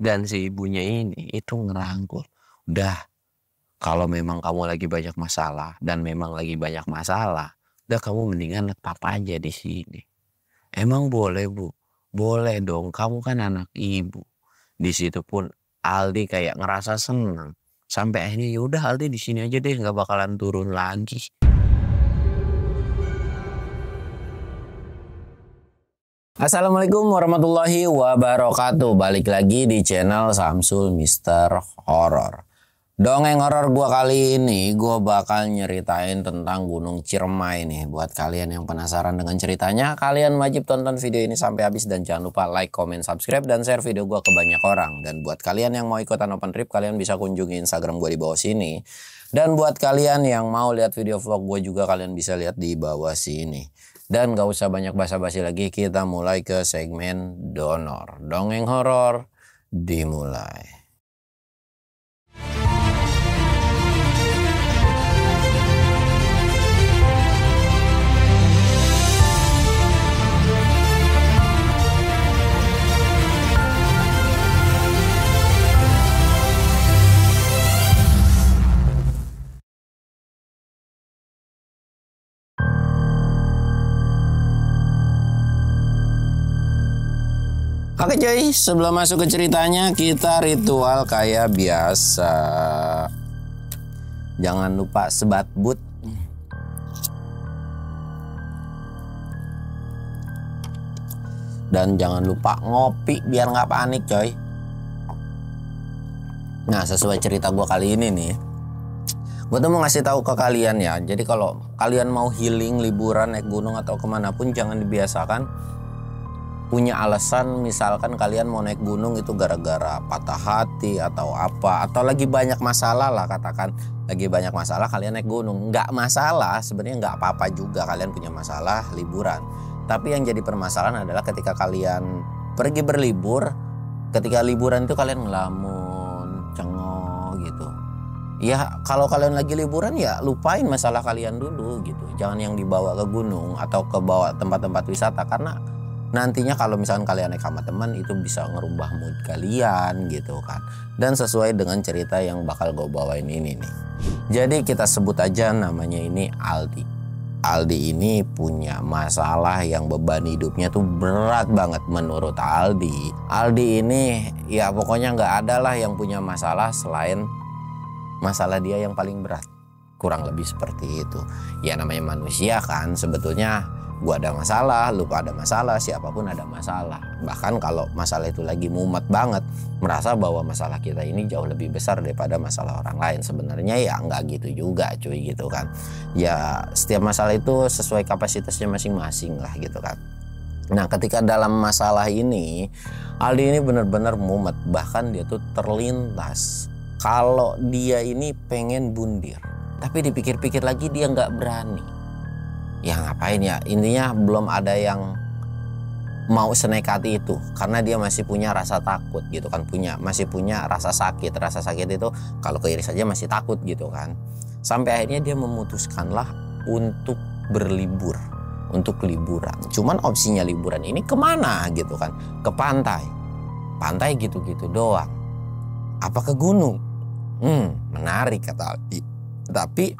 Dan si ibunya ini itu ngerangkul, "Udah, kalau memang kamu lagi banyak masalah dan memang lagi banyak masalah, udah kamu mendingan netap aja di sini." "Emang boleh, Bu?" "Boleh dong, kamu kan anak ibu." Di situ pun Aldi kayak ngerasa senang. Sampai akhirnya, "Ya udah Aldi di sini aja deh, nggak bakalan turun lagi." Assalamualaikum warahmatullahi wabarakatuh. Balik lagi di channel Samsul Mister Horror. Dongeng horor gua kali ini gua bakal nyeritain tentang Gunung Ciremai nih. Buat kalian yang penasaran dengan ceritanya, kalian wajib tonton video ini sampai habis dan jangan lupa like, comment, subscribe dan share video gua ke banyak orang. Dan buat kalian yang mau ikutan open trip, kalian bisa kunjungi Instagram gua di bawah sini. Dan buat kalian yang mau lihat video vlog gue juga, kalian bisa lihat di bawah sini. Dan gak usah banyak basa-basi lagi, kita mulai ke segmen donor. Dongeng horor dimulai. Oke cuy, sebelum masuk ke ceritanya, kita ritual kayak biasa. Jangan lupa sebat but. Dan jangan lupa ngopi biar nggak panik coy. Nah, sesuai cerita gue kali ini nih, gue tuh mau ngasih tahu ke kalian ya. Jadi kalau kalian mau healing, liburan, naik gunung atau kemanapun, jangan dibiasakan punya alasan misalkan kalian mau naik gunung itu gara-gara patah hati atau apa, atau lagi banyak masalah lah, katakan lagi banyak masalah kalian naik gunung. Nggak masalah, sebenarnya nggak apa-apa juga kalian punya masalah liburan. Tapi yang jadi permasalahan adalah ketika kalian pergi berlibur, ketika liburan itu kalian ngelamun, cengok gitu. Ya kalau kalian lagi liburan ya lupain masalah kalian dulu gitu. Jangan yang dibawa ke gunung atau ke bawa tempat-tempat wisata, karena nantinya kalau misalkan kalian naik sama teman itu bisa ngerubah mood kalian gitu kan. Dan sesuai dengan cerita yang bakal gue bawain ini nih. Jadi kita sebut aja namanya ini Aldi. Aldi ini punya masalah yang beban hidupnya tuh berat banget menurut Aldi. Aldi ini ya pokoknya nggak ada lah yang punya masalah selain masalah dia yang paling berat. Kurang lebih seperti itu. Ya namanya manusia kan, sebetulnya gua ada masalah, lu ada masalah, siapapun ada masalah. Bahkan kalau masalah itu lagi mumet banget, merasa bahwa masalah kita ini jauh lebih besar daripada masalah orang lain. Sebenarnya ya nggak gitu juga cuy gitu kan. Ya setiap masalah itu sesuai kapasitasnya masing-masing lah gitu kan. Nah ketika dalam masalah ini, Aldi ini benar-benar mumet. Bahkan dia tuh terlintas kalau dia ini pengen bundir. Tapi dipikir-pikir lagi dia nggak berani. Ya ngapain ya, intinya belum ada yang mau senekat itu, karena dia masih punya rasa takut gitu kan, masih punya rasa sakit itu kalau keiris saja masih takut gitu kan. Sampai akhirnya dia memutuskanlah untuk berlibur, untuk liburan. Cuman opsinya liburan ini kemana gitu kan, ke pantai gitu-gitu doang, apa ke gunung. Menarik kata Aldi. Tapi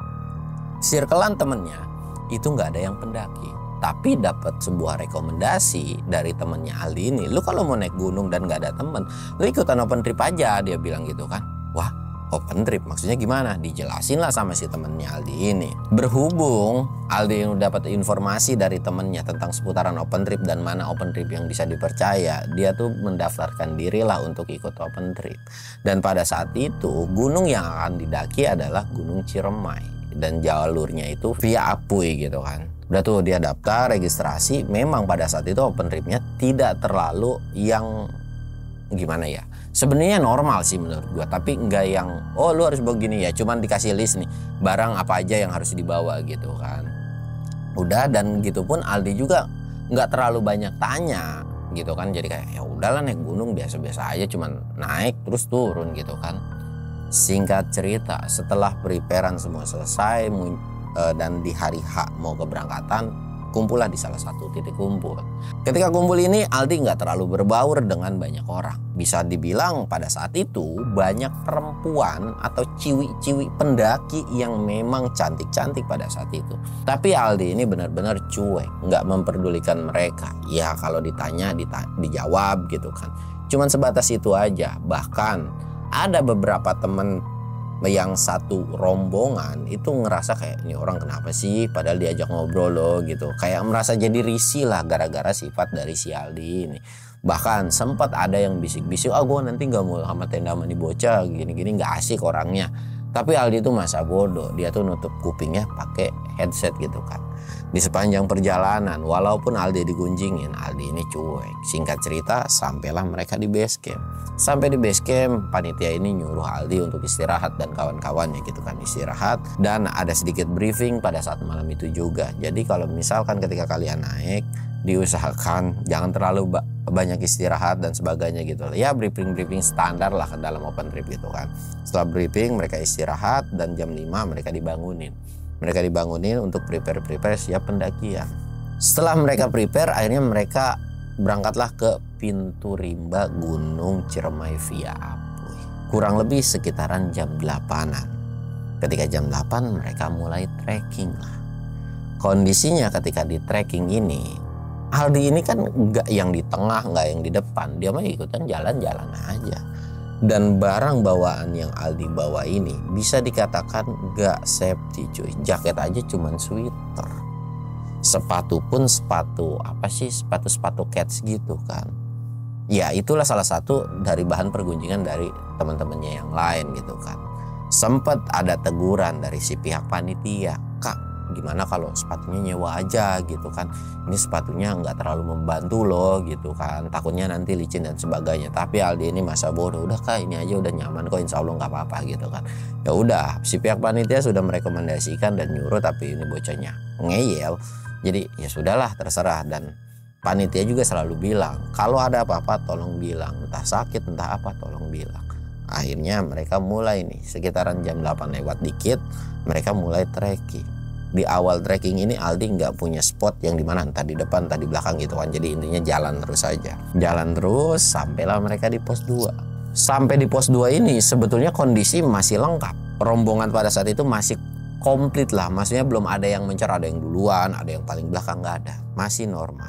circlean temennya itu nggak ada yang pendaki, tapi dapat sebuah rekomendasi dari temennya Aldi ini. Lu kalau mau naik gunung dan nggak ada temen, lu ikutan open trip aja, dia bilang gitu kan. Wah, open trip maksudnya gimana? Dijelasin lah sama si temennya Aldi ini. Berhubung Aldi ini dapat informasi dari temennya tentang seputaran open trip dan mana open trip yang bisa dipercaya, dia tuh mendaftarkan diri lah untuk ikut open trip. Dan pada saat itu gunung yang akan didaki adalah Gunung Ciremai. Dan jalurnya itu via Apuy gitu kan. Udah tuh dia daftar, registrasi. Memang pada saat itu open tripnya tidak terlalu yang gimana ya, sebenarnya normal sih menurut gua, tapi nggak yang oh lu harus begini ya, cuman dikasih list nih barang apa aja yang harus dibawa gitu kan. Udah, dan gitu pun Aldi juga nggak terlalu banyak tanya gitu kan. Jadi kayak ya udahlah naik gunung biasa-biasa aja, cuman naik terus turun gitu kan. Singkat cerita, setelah preparean semua selesai dan di hari H mau keberangkatan, kumpullah di salah satu titik kumpul. Ketika kumpul ini Aldi nggak terlalu berbaur dengan banyak orang. Bisa dibilang pada saat itu banyak perempuan atau ciwi-ciwi pendaki yang memang cantik-cantik pada saat itu. Tapi Aldi ini benar-benar cuek, nggak memperdulikan mereka. Ya kalau ditanya dijawab gitu kan. Cuman sebatas itu aja. Bahkan ada beberapa teman yang satu rombongan itu ngerasa kayak ini orang kenapa sih, padahal diajak ngobrol loh gitu, kayak merasa jadi risih lah gara-gara sifat dari si Aldi ini. Bahkan sempat ada yang bisik-bisik, gue nanti nggak mau sama tenda mani bocah gini-gini, nggak asik orangnya. Tapi Aldi itu masa bodoh, dia tuh nutup kupingnya pakai headset gitu kan. Di sepanjang perjalanan, walaupun Aldi digunjingin, Aldi ini cuek. Singkat cerita, sampailah mereka di base camp. Sampai di base camp, panitia ini nyuruh Aldi untuk istirahat dan kawan-kawannya gitu kan, istirahat. Dan ada sedikit briefing pada saat malam itu juga. Jadi kalau misalkan ketika kalian naik, diusahakan jangan terlalu banyak istirahat dan sebagainya gitu. Ya briefing standar lah dalam open trip gitu kan. Setelah briefing mereka istirahat dan jam 5 mereka dibangunin. Mereka dibangunin untuk prepare siap pendakian. Setelah mereka prepare, akhirnya mereka berangkatlah ke pintu rimba Gunung Ciremai via Apuy. Kurang lebih sekitaran jam 8-an. Ketika jam 8 mereka mulai trekking lah. Kondisinya ketika di trekking ini, Aldi ini kan nggak yang di tengah, nggak yang di depan. Dia mah ikutan jalan-jalan aja. Dan barang bawaan yang Aldi bawa ini bisa dikatakan gak safety cuy. Jaket aja cuman sweater. Sepatu pun sepatu sepatu cats gitu kan. Ya itulah salah satu dari bahan pergunjingan dari teman-temannya yang lain gitu kan. Sempat ada teguran dari si pihak panitia, Kak gimana kalau sepatunya nyewa aja gitu kan, ini sepatunya nggak terlalu membantu loh gitu kan, takutnya nanti licin dan sebagainya. Tapi Aldi ini masa bodoh, udah Kak ini aja udah nyaman kok, insya Allah nggak apa-apa gitu kan. Ya udah, si pihak panitia sudah merekomendasikan dan nyuruh, tapi ini bocahnya ngeyel, jadi ya sudahlah terserah. Dan panitia juga selalu bilang kalau ada apa-apa tolong bilang, entah sakit entah apa tolong bilang. Akhirnya mereka mulai nih sekitaran jam 8 lewat dikit mereka mulai trekking. Di awal trekking ini Aldi nggak punya spot yang dimana entah di depan entah di belakang gitu kan. Jadi intinya jalan terus aja. Jalan terus sampailah mereka di pos 2. Sampai di pos 2 ini sebetulnya kondisi masih lengkap. Rombongan pada saat itu masih komplit lah. Maksudnya belum ada yang mencar, ada yang duluan, ada yang paling belakang, nggak ada. Masih normal.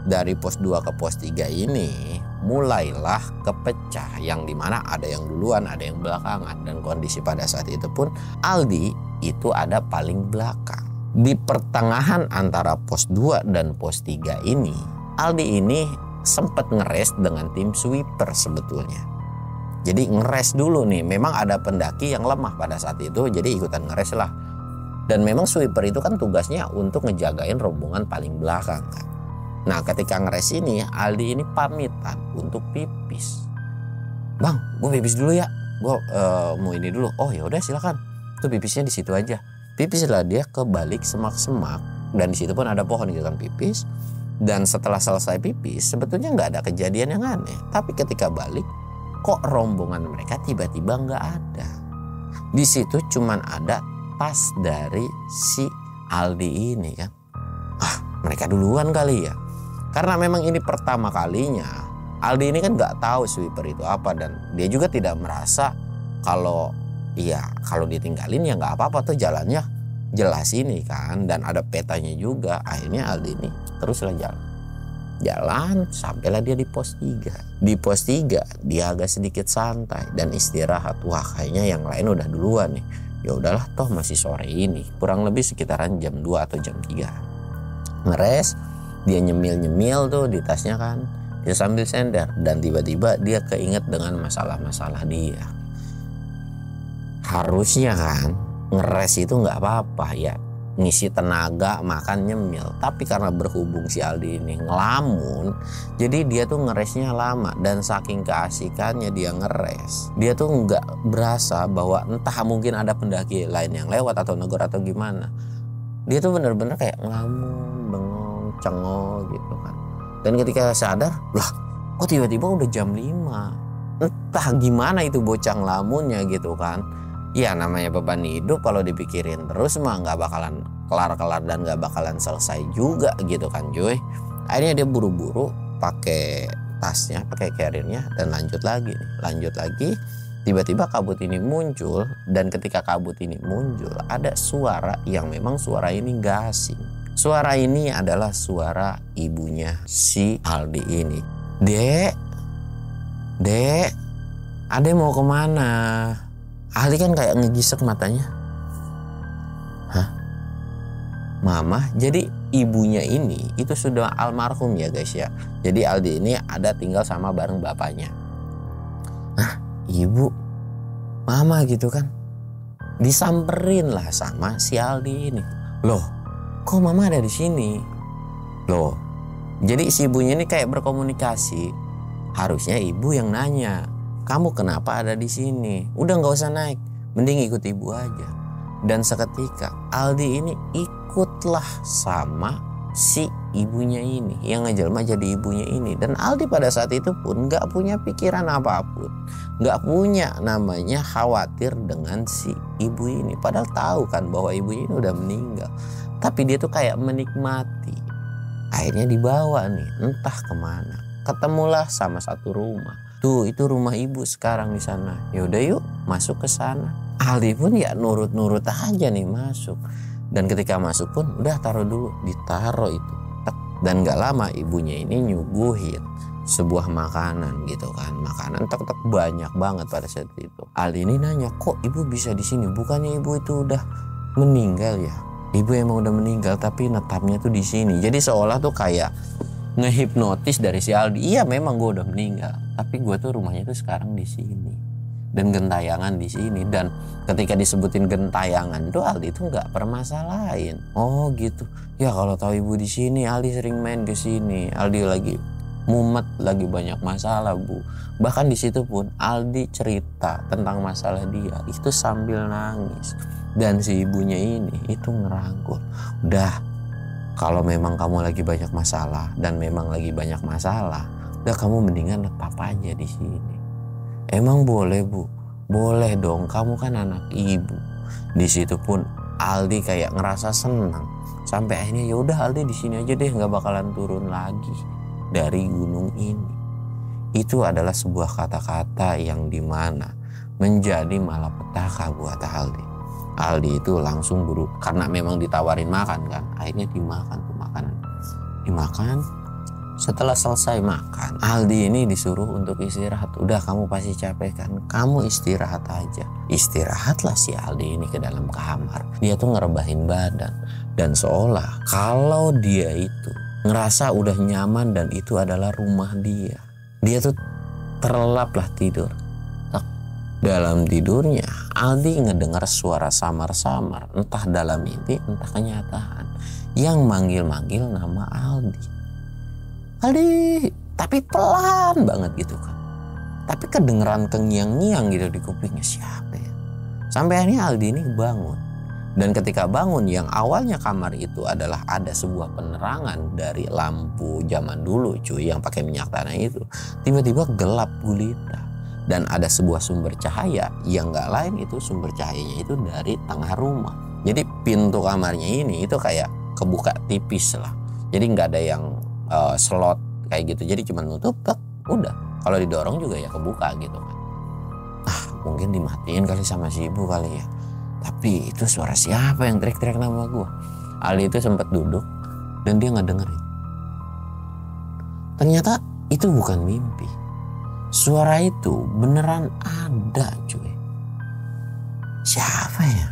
Dari pos 2 ke pos 3 ini mulailah kepecah. Yang dimana ada yang duluan, ada yang belakangan. Dan kondisi pada saat itu pun Aldi itu ada paling belakang. Di pertengahan antara pos 2 dan pos 3 ini, Aldi ini sempat ngeres dengan tim sweeper sebetulnya. Jadi ngeres dulu nih, memang ada pendaki yang lemah pada saat itu, jadi ikutan ngeres lah. Dan memang sweeper itu kan tugasnya untuk ngejagain rombongan paling belakang kan. Nah ketika ngeres ini, Aldi ini pamitan untuk pipis. Bang, gue pipis dulu ya, gue mau ini dulu. Oh ya udah silakan. Tuh pipisnya di situ aja. Pipislah dia ke balik semak-semak dan di situ pun ada pohon gitu kan, pipis. Dan setelah selesai pipis sebetulnya nggak ada kejadian yang aneh. Tapi ketika balik kok rombongan mereka tiba-tiba nggak ada. Di situ cuman ada tas dari si Aldi ini kan. Mereka duluan kali ya. Karena memang ini pertama kalinya Aldi ini kan nggak tahu sweeper itu apa dan dia juga tidak merasa kalau ditinggalin ya nggak apa-apa tuh, jalannya jelas ini kan dan ada petanya juga. Akhirnya Aldi ini teruslah jalan sampailah dia di pos 3. Di pos 3 dia agak sedikit santai dan istirahat. Wah kayaknya yang lain udah duluan nih. Ya udahlah toh masih sore ini, kurang lebih sekitaran jam 2 atau jam 3. Ngeres, dia nyemil tuh di tasnya kan, dia sambil sender dan tiba-tiba dia keinget dengan masalah-masalah dia. Harusnya kan ngeres itu nggak apa-apa ya, ngisi tenaga makan nyemil. Tapi karena berhubung si Aldi ini ngelamun, jadi dia tuh ngeresnya lama. Dan saking keasikannya dia ngeres, dia tuh nggak berasa bahwa entah mungkin ada pendaki lain yang lewat atau negur atau gimana. Dia tuh bener-bener kayak ngelamun, bengong, cengok gitu kan. Dan ketika sadar, lah kok tiba-tiba udah jam 5. Entah gimana itu bocah ngelamunnya gitu kan. Ya namanya beban hidup kalau dipikirin terus mah nggak bakalan kelar-kelar dan gak bakalan selesai juga gitu kan cuy. Akhirnya dia buru-buru pakai tasnya, pakai carrier-nya dan lanjut lagi. Tiba-tiba kabut ini muncul, dan ketika kabut ini muncul ada suara yang memang suara ini gak asing. Suara ini adalah suara ibunya si Aldi ini. Dek, Ade mau kemana? Aldi kan kayak ngegisek matanya. Hah? Mama? Jadi ibunya ini itu sudah almarhum ya guys ya. Jadi Aldi ini ada tinggal sama bareng bapaknya. Ibu, mama gitu kan, disamperin lah sama si Aldi ini. Loh, kok mama ada di sini? Loh, jadi si ibunya ini kayak berkomunikasi. Harusnya ibu yang nanya, kamu kenapa ada di sini? Udah nggak usah naik, mending ikut ibu aja. Dan seketika Aldi ini ikutlah sama si ibunya ini yang ngejelma jadi ibunya ini. Dan Aldi pada saat itu pun gak punya pikiran apapun, gak punya namanya khawatir dengan si ibu ini, padahal tahu kan bahwa ibunya ini udah meninggal. Tapi dia tuh kayak menikmati. Akhirnya dibawa nih entah kemana, ketemulah sama satu rumah. Tuh itu rumah ibu sekarang di sana. Yaudah yuk masuk ke sana. Aldi pun ya nurut-nurut aja nih masuk. Dan ketika masuk pun udah taruh dulu, ditaruh itu. Dan gak lama ibunya ini nyuguhin sebuah makanan gitu kan. Makanan tek banyak banget pada saat itu. Aldi ini nanya, kok ibu bisa di sini? Bukannya ibu itu udah meninggal ya? Ibu emang udah meninggal tapi netapnya tuh di sini. Jadi seolah tuh kayak ngehipnotis dari si Aldi. Iya memang gue udah meninggal, tapi gue tuh rumahnya tuh sekarang di sini. Dan gentayangan di sini. Dan ketika disebutin gentayangan tuh Aldi itu nggak permasalahin. Oh gitu. Ya kalau tahu ibu di sini, Aldi sering main ke sini. Aldi lagi mumet, lagi banyak masalah bu. Bahkan di situ pun Aldi cerita tentang masalah dia itu sambil nangis. Dan si ibunya ini itu ngerangkul. Udah, kalau memang kamu lagi banyak masalah dan memang lagi banyak masalah, udah kamu mendingan tetap aja di sini. Emang boleh bu? Boleh dong, kamu kan anak ibu. Di situ pun Aldi kayak ngerasa senang. Sampai akhirnya ya udah Aldi di sini aja deh, nggak bakalan turun lagi dari gunung ini. Itu adalah sebuah kata-kata yang dimana menjadi malapetaka buat Aldi. Aldi itu langsung buru, karena memang ditawarin makan kan, akhirnya dimakan tuh makanan. Dimakan. Setelah selesai makan, Aldi ini disuruh untuk istirahat. Udah kamu pasti capek kan, kamu istirahat aja. Istirahatlah si Aldi ini ke dalam kamar. Dia tuh ngerebahin badan. Dan seolah kalau dia itu ngerasa udah nyaman dan itu adalah rumah dia. Dia tuh terlelaplah tidur. Dalam tidurnya Aldi ngedengar suara samar-samar, entah dalam mimpi entah kenyataan, yang manggil-manggil nama Aldi. Aldi, tapi pelan banget gitu kan. Tapi kedengeran kengiang-ngiang gitu di kupingnya, siapa ya? Sampai akhirnya Aldi ini bangun. Dan ketika bangun, yang awalnya kamar itu adalah ada sebuah penerangan dari lampu zaman dulu cuy, yang pakai minyak tanah itu. Tiba-tiba gelap gulita. Dan ada sebuah sumber cahaya yang gak lain itu sumber cahayanya itu dari tengah rumah. Jadi pintu kamarnya ini itu kayak kebuka tipis lah. Jadi gak ada yang slot kayak gitu. Jadi cuma nutup, udah. Kalau didorong juga ya kebuka gitu kan. Mungkin dimatiin kali sama si ibu kali ya. Tapi itu suara siapa yang teriak-teriak nama gue? Aldi itu sempat duduk dan dia ngedengerin. Ternyata itu bukan mimpi. Suara itu beneran ada cuy. Siapa ya?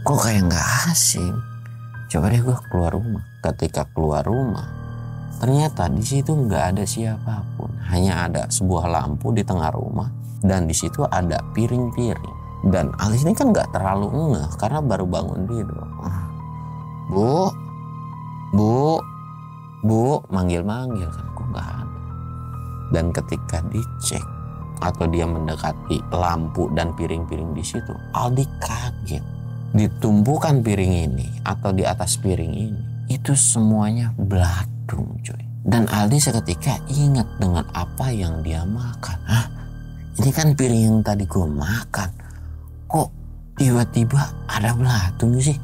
Kok kayak gak asing? Coba deh gue keluar rumah. Ketika keluar rumah, ternyata di situ gak ada siapapun. Hanya ada sebuah lampu di tengah rumah dan di situ ada piring-piring. Dan Alis ini kan gak terlalu ngeh karena baru bangun tidur. Bu, manggil-manggil kan kok gak ada. Dan ketika dicek atau dia mendekati lampu dan piring-piring di situ, Aldi kaget. Ditumpukan piring ini atau di atas piring ini, itu semuanya belatung cuy. Dan Aldi seketika ingat dengan apa yang dia makan. Ini kan piring yang tadi gue makan. Kok tiba-tiba ada belatung sih?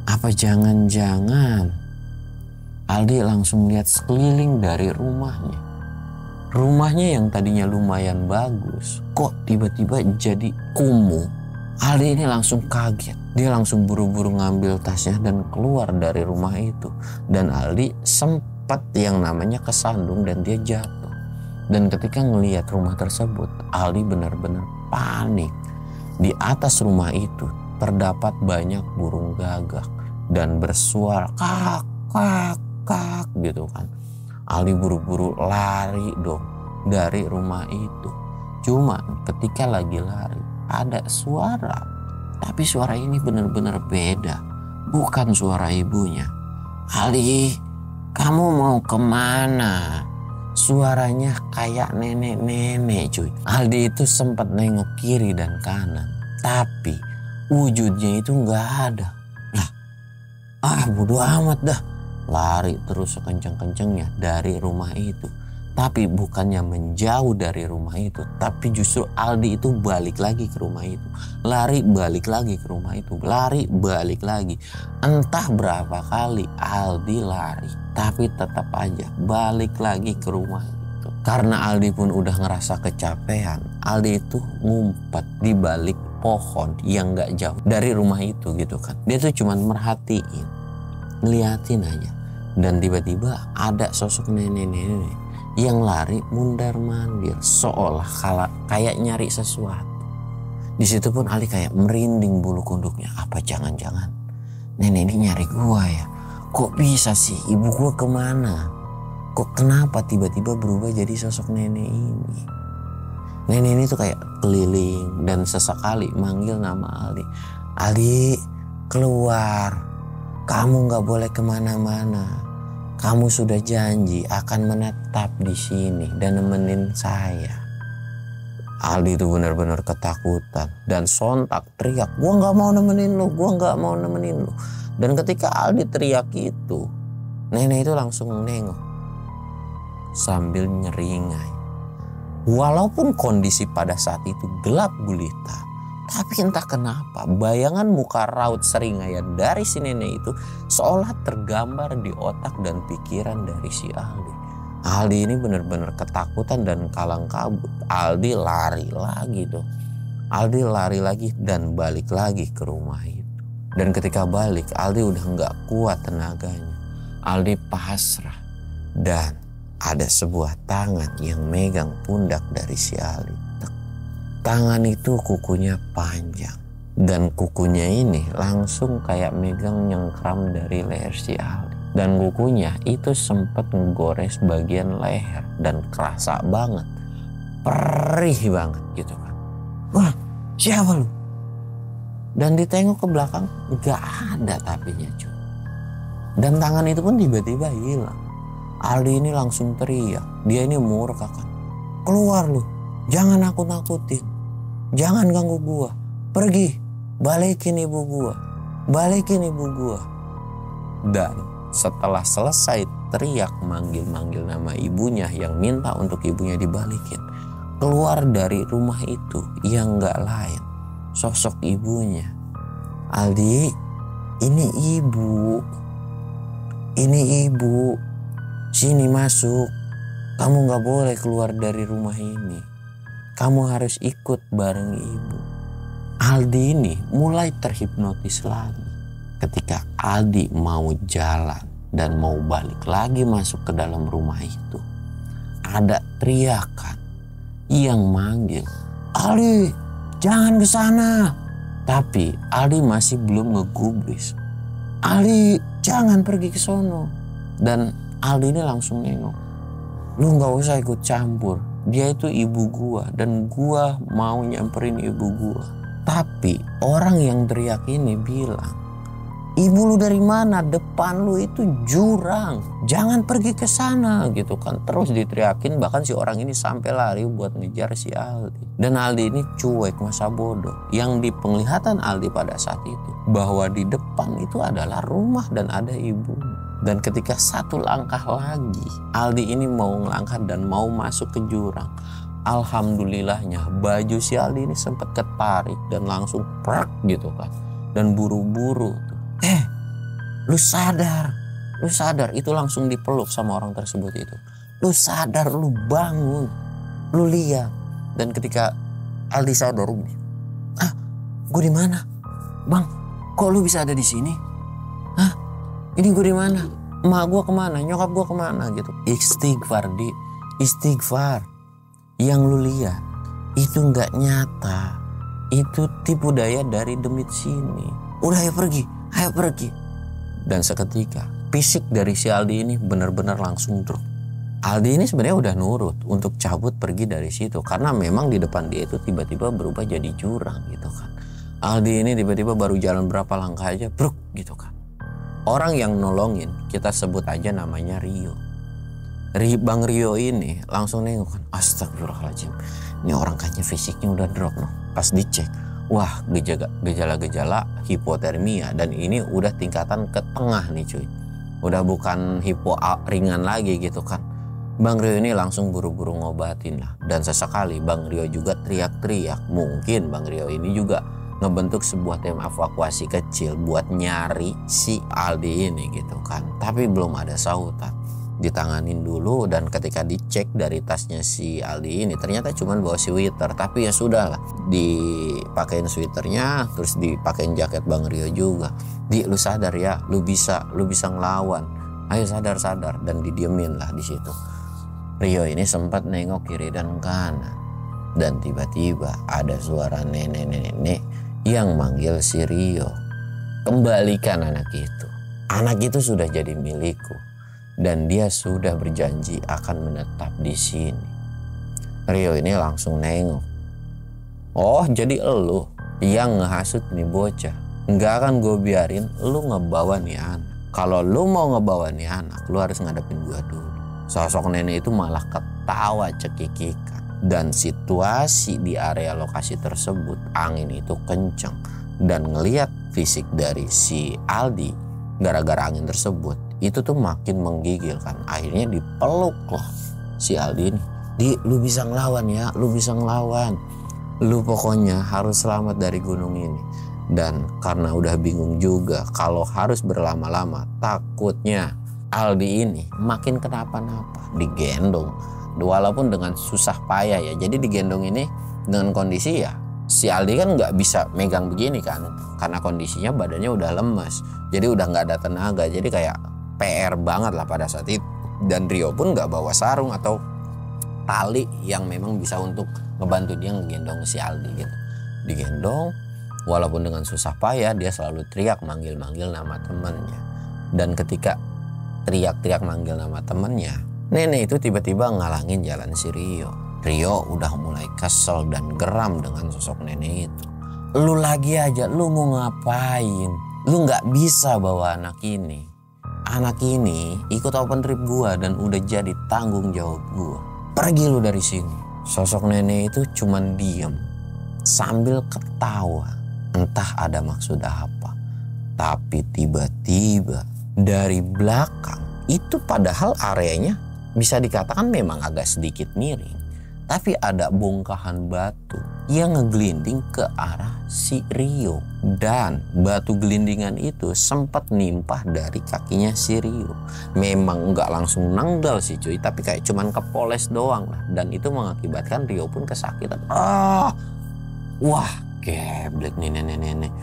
Apa jangan-jangan Aldi langsung lihat sekeliling dari rumahnya. Rumahnya yang tadinya lumayan bagus, kok tiba-tiba jadi kumuh. Aldi ini langsung kaget. Dia langsung buru-buru ngambil tasnya dan keluar dari rumah itu. Dan Aldi sempat yang namanya kesandung dan dia jatuh. Dan ketika ngelihat rumah tersebut, Aldi benar-benar panik. Di atas rumah itu terdapat banyak burung gagak dan bersuara kak kak kak gitu kan. Aldi buru-buru lari dong dari rumah itu. Cuma ketika lagi lari ada suara, tapi suara ini benar-benar beda, bukan suara ibunya. Aldi, kamu mau kemana? Suaranya kayak nenek-nenek cuy. Aldi itu sempat nengok kiri dan kanan, tapi wujudnya itu nggak ada. Bodo amat dah. Lari terus sekencang-kencangnya dari rumah itu. Tapi bukannya menjauh dari rumah itu, tapi justru Aldi itu balik lagi ke rumah itu. Lari balik lagi ke rumah itu. Lari balik lagi. Entah berapa kali Aldi lari, tapi tetap aja balik lagi ke rumah itu. Karena Aldi pun udah ngerasa kecapean, Aldi itu ngumpet di balik pohon yang gak jauh dari rumah itu gitu kan. Dia tuh cuman merhatiin, ngeliatin aja. Dan tiba-tiba ada sosok nenek-nenek yang lari mundar-mandir seolah kayak nyari sesuatu. Di situ pun Ali kayak merinding bulu kuduknya. Apa jangan-jangan nenek ini nyari gua ya? Kok bisa sih? Ibu gua kemana? Kok kenapa tiba-tiba berubah jadi sosok nenek ini? Nenek ini tuh kayak keliling dan sesekali manggil nama Ali. Ali, keluar. Kamu gak boleh kemana-mana. Kamu sudah janji akan menetap di sini dan nemenin saya. Aldi itu benar-benar ketakutan dan sontak teriak, gua nggak mau nemenin lu, gua nggak mau nemenin lu. Dan ketika Aldi teriak itu, nenek itu langsung nengok sambil nyeringai. Walaupun kondisi pada saat itu gelap gulita, tapi entah kenapa bayangan muka raut Seringayan dari si nenek itu seolah tergambar di otak dan pikiran dari si Aldi. Aldi ini benar-benar ketakutan dan kalang kabut. Aldi lari lagi dong. Aldi lari lagi dan balik lagi ke rumah itu. Dan ketika balik Aldi udah nggak kuat tenaganya. Aldi pasrah dan ada sebuah tangan yang megang pundak dari si Aldi. Tangan itu kukunya panjang dan kukunya ini langsung kayak megang nyengkram dari leher si Aldi. Dan kukunya itu sempat ngegores bagian leher dan kerasa banget, perih banget gitu kan. Wah, siapa lu? Dan ditengok ke belakang gak ada tapinya cuy. Dan tangan itu pun tiba-tiba hilang. Aldi ini langsung teriak, dia ini murka kan. Keluar lu, jangan nakut-nakutin. Jangan ganggu gua. Pergi. Balikin ibu gua. Balikin ibu gua. Dan setelah selesai teriak manggil-manggil nama ibunya yang minta untuk ibunya dibalikin, keluar dari rumah itu yang gak lain sosok ibunya. Aldi, ini ibu. Ini ibu. Sini masuk. Kamu gak boleh keluar dari rumah ini. Kamu harus ikut bareng ibu. Aldi ini mulai terhipnotis lagi. Ketika Aldi mau jalan dan mau balik lagi masuk ke dalam rumah itu, ada teriakan yang manggil, Aldi, jangan ke sana. Tapi Aldi masih belum ngegubris. Aldi, jangan pergi ke sono. Dan Aldi ini langsung nengok. Lu gak usah ikut campur. Dia itu ibu gua dan gua mau nyamperin ibu gua. Tapi orang yang teriak ini bilang, ibu lu dari mana? Depan lu itu jurang. Jangan pergi ke sana gitu kan. Terus diteriakin, bahkan si orang ini sampai lari buat ngejar si Aldi. Dan Aldi ini cuek masa bodoh. Yang di penglihatan Aldi pada saat itu, bahwa di depan itu adalah rumah dan ada ibu. Dan ketika satu langkah lagi Aldi ini mau ngelangkah dan mau masuk ke jurang, alhamdulillahnya baju si Aldi ini sempat ketarik dan langsung prak gitu kan. Dan buru-buru Lu sadar. Lu sadar. Itu langsung dipeluk sama orang tersebut itu. Lu sadar, lu bangun. Lu lihat. Dan ketika Aldi sadar, gue di mana? Bang, kok lu bisa ada di sini? Ini gue di mana? Emak gue kemana? Nyokap gue kemana? Gitu. Istighfar, istighfar. Yang lu lihat itu nggak nyata. Itu tipu daya dari demit sini. Udah, ayo pergi. Dan seketika fisik dari si Aldi ini benar-benar langsung drop. Aldi ini sebenarnya udah nurut untuk cabut pergi dari situ karena memang di depan dia itu tiba-tiba berubah jadi jurang gitu kan. Aldi ini tiba-tiba baru jalan berapa langkah aja bruk gitu kan. Orang yang nolongin kita sebut aja namanya Rio. Bang Rio ini langsung nengok kan, astagfirullahaladzim, ini orang kayaknya fisiknya udah drop loh. Pas dicek, wah gejala-gejala hipotermia dan ini udah tingkatan ke tengah nih cuy. Udah bukan hipo ringan lagi gitu kan. Bang Rio ini langsung buru-buru ngobatin lah. Dan sesekali Bang Rio juga teriak-teriak. Mungkin Bang Rio ini juga ngebentuk sebuah tim evakuasi kecil buat nyari si Aldi ini gitu kan. Tapi belum ada sautan. Ditanganin dulu dan ketika dicek dari tasnya si Aldi ini ternyata cuma bawa sweater. Tapi ya sudah lah, dipakein sweaternya terus dipakein jaket Bang Rio juga. Lu sadar ya, lu bisa ngelawan. Ayo sadar dan didiemin lah di situ. Rio ini sempat nengok kiri dan kanan dan tiba-tiba ada suara nenek-nenek yang manggil si Rio. Kembalikan anak itu. Anak itu sudah jadi milikku. Dan dia sudah berjanji akan menetap di sini. Rio ini langsung nengok. Oh, jadi elu yang ngehasut nih bocah. Nggak akan gue biarin lu ngebawa nih anak. Kalau lu mau ngebawa nih anak, lu harus ngadepin gue dulu. Sosok nenek itu malah ketawa cekikikan. Dan situasi di area lokasi tersebut, angin itu kenceng. Dan ngelihat fisik dari si Aldi, gara-gara angin tersebut, itu tuh makin menggigil kan. Akhirnya dipeluk lah si Aldi ini. Lu bisa ngelawan ya, lu bisa ngelawan. Lu pokoknya harus selamat dari gunung ini. Dan karena udah bingung juga kalau harus berlama-lama, takutnya Aldi ini makin kenapa-napa, digendong. Walaupun dengan susah payah ya. Jadi digendong ini dengan kondisi ya si Aldi kan nggak bisa megang begini kan. Karena kondisinya badannya udah lemes. Jadi udah nggak ada tenaga. Jadi kayak PR banget lah pada saat itu. Dan Rio pun gak bawa sarung atau tali yang memang bisa untuk ngebantu dia ngegendong si Aldi gitu. Digendong walaupun dengan susah payah, dia selalu teriak manggil-manggil nama temannya. Dan ketika teriak-teriak manggil nama temannya, nenek itu tiba-tiba ngalangin jalan si Rio. Rio udah mulai kesel dan geram dengan sosok nenek itu. Lu lagi aja, lu mau ngapain? Lu gak bisa bawa anak ini. Anak ini ikut open trip gua dan udah jadi tanggung jawab gua. Pergi lu dari sini. Sosok nenek itu cuman diem sambil ketawa. Entah ada maksud apa. Tapi tiba-tiba dari belakang itu padahal areanya bisa dikatakan memang agak sedikit miring. Tapi ada bongkahan batu yang ngegelinding ke arah si Rio. Dan batu gelindingan itu sempat nimpah dari kakinya si Rio. Memang nggak langsung nanggal sih cuy, tapi kayak cuman kepoles doang lah. Dan itu mengakibatkan Rio pun kesakitan. Wah, geblek nih nenek-nenek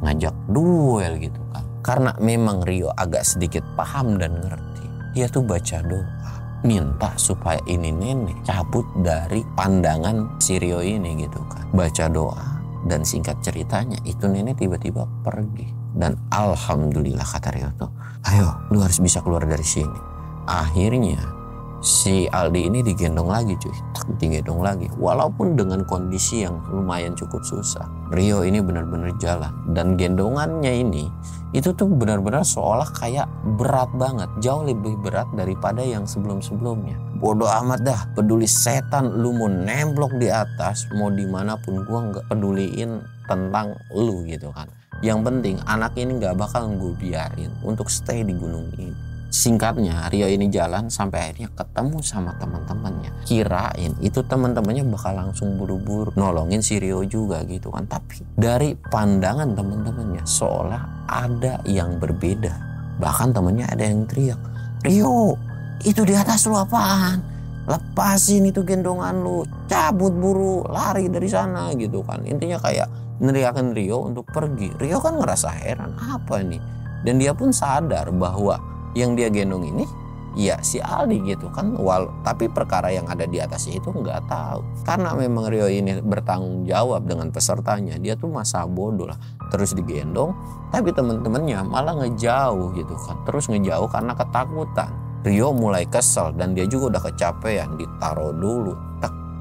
ngajak duel gitu kan. Karena memang Rio agak sedikit paham dan ngerti. Dia tuh baca doa. Minta supaya ini nenek cabut dari pandangan si Rio ini gitu kan. Baca doa dan singkat ceritanya itu nenek tiba-tiba pergi. Dan alhamdulillah kata Rio tuh, ayo lu harus bisa keluar dari sini. Akhirnya si Aldi ini digendong lagi cuy. Digendong lagi walaupun dengan kondisi yang lumayan cukup susah. Rio ini benar-benar jalan. Dan gendongannya ini itu tuh benar-benar seolah kayak berat banget, jauh lebih berat daripada yang sebelum-sebelumnya. Bodoh amat dah, peduli setan lu mau nemblok di atas, mau dimanapun gua nggak peduliin tentang lu gitu kan. Yang penting anak ini nggak bakal gue biarin untuk stay di gunung ini. Singkatnya Rio ini jalan sampai akhirnya ketemu sama teman-temannya. Kirain itu teman-temannya bakal langsung buru-buru nolongin si Rio juga gitu kan. Tapi dari pandangan teman-temannya seolah ada yang berbeda. Bahkan temennya ada yang teriak, "Rio, itu di atas lu apaan? Lepasin itu gendongan lu, cabut buru, lari dari sana," gitu kan. Intinya kayak neriakin Rio untuk pergi. Rio kan ngerasa heran, apa nih? Dan dia pun sadar bahwa yang dia gendong ini ya si Aldi gitu kan. Tapi perkara yang ada di atasnya itu nggak tahu. Karena memang Rio ini bertanggung jawab dengan pesertanya, dia tuh masa bodoh lah. Terus digendong, tapi temen-temennya malah ngejauh gitu kan. Terus ngejauh karena ketakutan. Rio mulai kesel dan dia juga udah kecapean, ditaruh dulu.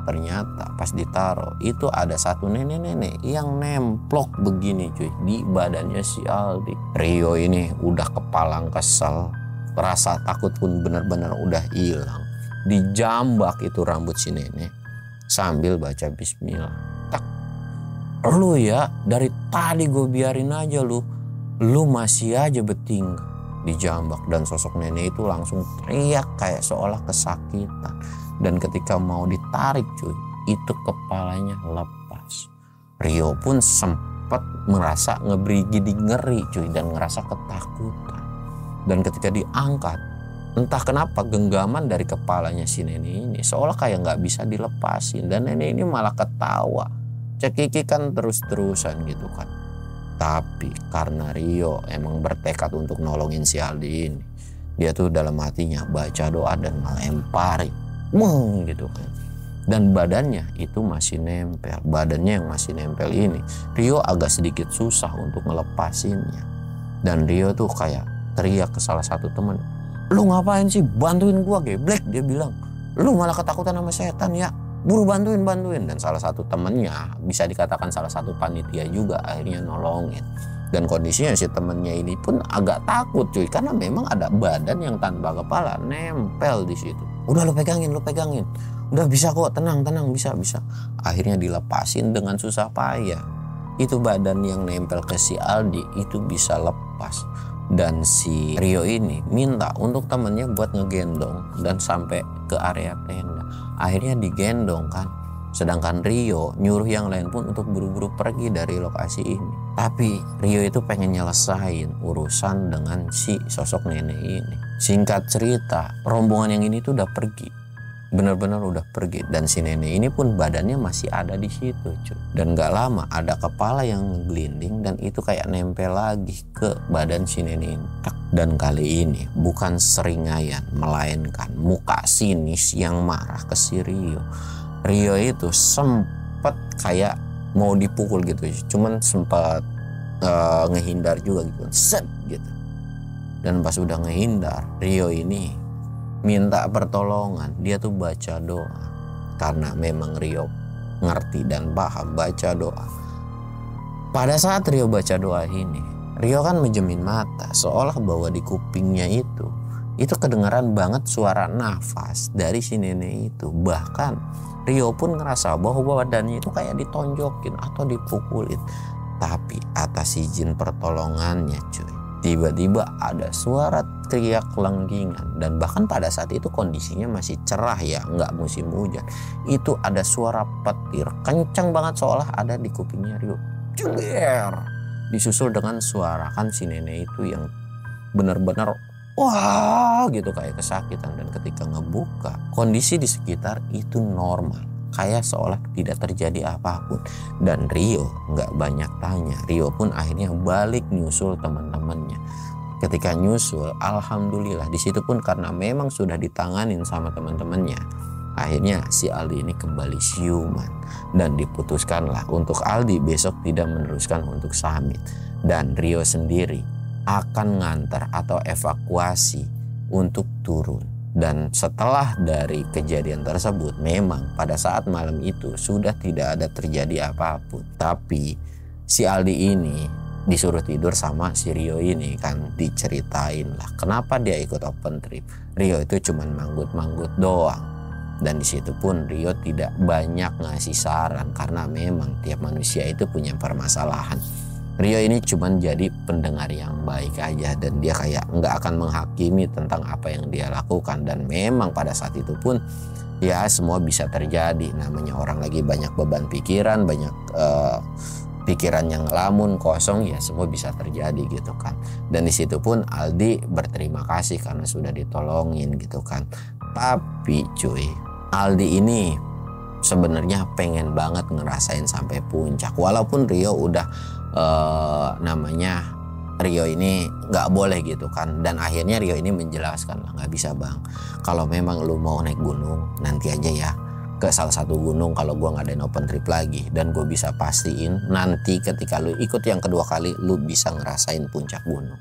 Ternyata pas ditaruh itu ada satu nenek-nenek yang nemplok begini cuy di badannya si Aldi. Rio ini udah kepalang kesel, rasa takut pun benar-benar udah hilang. Dijambak itu rambut si nenek sambil baca bismillah. Tak, lu ya dari tadi gue biarin aja lu masih aja bertingkah. Dijambak dan sosok nenek itu langsung teriak kayak seolah kesakitan. Dan ketika mau ditarik cuy, itu kepalanya lepas. Rio pun sempat merasa ngebrigidi ngeri cuy dan ngerasa ketakutan. Dan ketika diangkat, entah kenapa genggaman dari kepalanya si nenek ini seolah kayak nggak bisa dilepasin. Dan nenek ini malah ketawa, cekikikan terus-terusan gitu kan. Tapi karena Rio emang bertekad untuk nolongin si Aldi ini, dia tuh dalam hatinya baca doa dan melempari gitu kan. Dan badannya itu masih nempel. Badannya yang masih nempel ini Rio agak sedikit susah untuk ngelepasinnya. Dan Rio tuh kayak teriak ke salah satu temen, "Lu ngapain sih, bantuin gua geblek," dia bilang. "Lu malah ketakutan sama setan ya, buru bantuin." Dan salah satu temennya, bisa dikatakan salah satu panitia juga, akhirnya nolongin. Dan kondisinya si temennya ini pun agak takut cuy, karena memang ada badan yang tanpa kepala nempel di situ. "Udah lu pegangin. Udah bisa kok, tenang, bisa." Akhirnya dilepasin dengan susah payah. Itu badan yang nempel ke si Aldi itu bisa lepas. Dan si Rio ini minta untuk temennya buat ngegendong dan sampai ke area tenda. Akhirnya digendong kan. Sedangkan Rio nyuruh yang lain pun untuk buru-buru pergi dari lokasi ini. Tapi Rio itu pengen nyelesain urusan dengan si sosok nenek ini. Singkat cerita, rombongan yang ini tuh udah pergi. Benar-benar udah pergi. Dan si nenek ini pun badannya masih ada di situ cuy. Dan gak lama ada kepala yang ngeglinding dan itu kayak nempel lagi ke badan si nenek ini. Dan kali ini bukan seringayan, melainkan muka sinis yang marah ke si Rio. Rio itu sempet kayak mau dipukul gitu, cuman sempat ngehindar juga gitu, set gitu. Dan pas udah ngehindar, Rio ini minta pertolongan. Dia tuh baca doa karena memang Rio ngerti dan paham baca doa. Pada saat Rio baca doa ini, Rio kan menjemin mata seolah bahwa di kupingnya itu kedengaran banget suara nafas dari si nenek itu. Bahkan Rio pun ngerasa bahwa badannya itu kayak ditonjokin atau dipukulin. Tapi atas izin pertolongannya cuy, tiba-tiba ada suara teriak lenggingan. Dan bahkan pada saat itu kondisinya masih cerah ya, nggak musim hujan. Itu ada suara petir kencang banget seolah ada di kupingnya Rio. Jeger. Disusul dengan suara kan si nenek itu yang benar-benar wah gitu kayak kesakitan. Dan ketika ngebuka, kondisi di sekitar itu normal, kayak seolah tidak terjadi apapun. Dan Rio nggak banyak tanya, Rio pun akhirnya balik nyusul teman-temannya. Ketika nyusul, alhamdulillah di situ pun karena memang sudah ditanganin sama teman-temannya, akhirnya si Aldi ini kembali siuman. Dan diputuskanlah untuk Aldi besok tidak meneruskan untuk summit. Dan Rio sendiri akan ngantar atau evakuasi untuk turun. Dan setelah dari kejadian tersebut, memang pada saat malam itu sudah tidak ada terjadi apapun. Tapi si Aldi ini disuruh tidur sama si Rio ini kan, diceritain lah kenapa dia ikut open trip. Rio itu cuman manggut-manggut doang. Dan di situ pun Rio tidak banyak ngasih saran karena memang tiap manusia itu punya permasalahan. Rio ini cuman jadi pendengar yang baik aja, dan dia kayak nggak akan menghakimi tentang apa yang dia lakukan. Dan memang pada saat itu pun ya semua bisa terjadi, namanya orang lagi banyak beban pikiran, banyak pikiran yang ngelamun kosong, ya semua bisa terjadi gitu kan. Dan di situ pun Aldi berterima kasih karena sudah ditolongin gitu kan. Tapi cuy, Aldi ini sebenarnya pengen banget ngerasain sampai puncak, walaupun Rio udah Rio ini nggak boleh gitu kan. Dan akhirnya Rio ini menjelaskan lah, nggak bisa bang, kalau memang lu mau naik gunung nanti aja ya ke salah satu gunung kalau gue ngadain open trip lagi, dan gue bisa pastiin nanti ketika lu ikut yang kedua kali lu bisa ngerasain puncak gunung.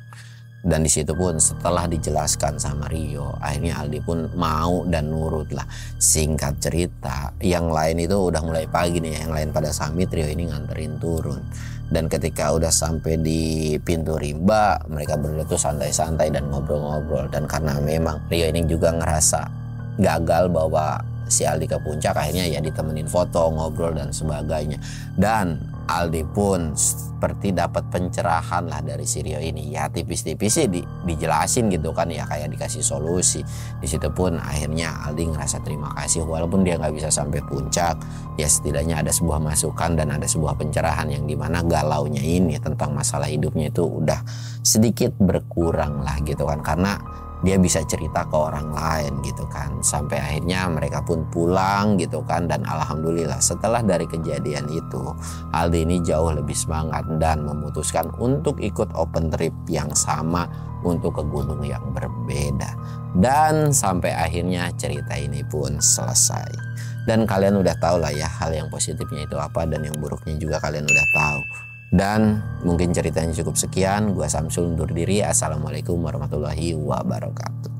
Dan di situ pun setelah dijelaskan sama Rio, akhirnya Aldi pun mau dan nurut lah. Singkat cerita, yang lain itu udah mulai pagi nih, yang lain pada summit, Rio ini nganterin turun. Dan ketika udah sampai di pintu rimba, mereka berdua tuh santai-santai dan ngobrol-ngobrol. Dan karena memang Rio ini juga ngerasa gagal bahwa si Aldi ke puncak, akhirnya ya ditemenin foto, ngobrol dan sebagainya. Dan Aldi pun seperti dapat pencerahan lah dari si Rio ini, ya tipis-tipis sih dijelasin gitu kan, ya kayak dikasih solusi. Di situ pun akhirnya Aldi ngerasa terima kasih, walaupun dia nggak bisa sampai puncak, ya setidaknya ada sebuah masukan dan ada sebuah pencerahan yang dimana galaunya ini tentang masalah hidupnya itu udah sedikit berkurang lah gitu kan, karena dia bisa cerita ke orang lain gitu kan. Sampai akhirnya mereka pun pulang gitu kan. Dan alhamdulillah setelah dari kejadian itu, Aldi ini jauh lebih semangat dan memutuskan untuk ikut open trip yang sama untuk ke gunung yang berbeda. Dan sampai akhirnya cerita ini pun selesai. Dan kalian udah tahu lah ya hal yang positifnya itu apa, dan yang buruknya juga kalian udah tahu. Dan mungkin ceritanya cukup sekian. Gua Samsul undur diri. Assalamualaikum warahmatullahi wabarakatuh.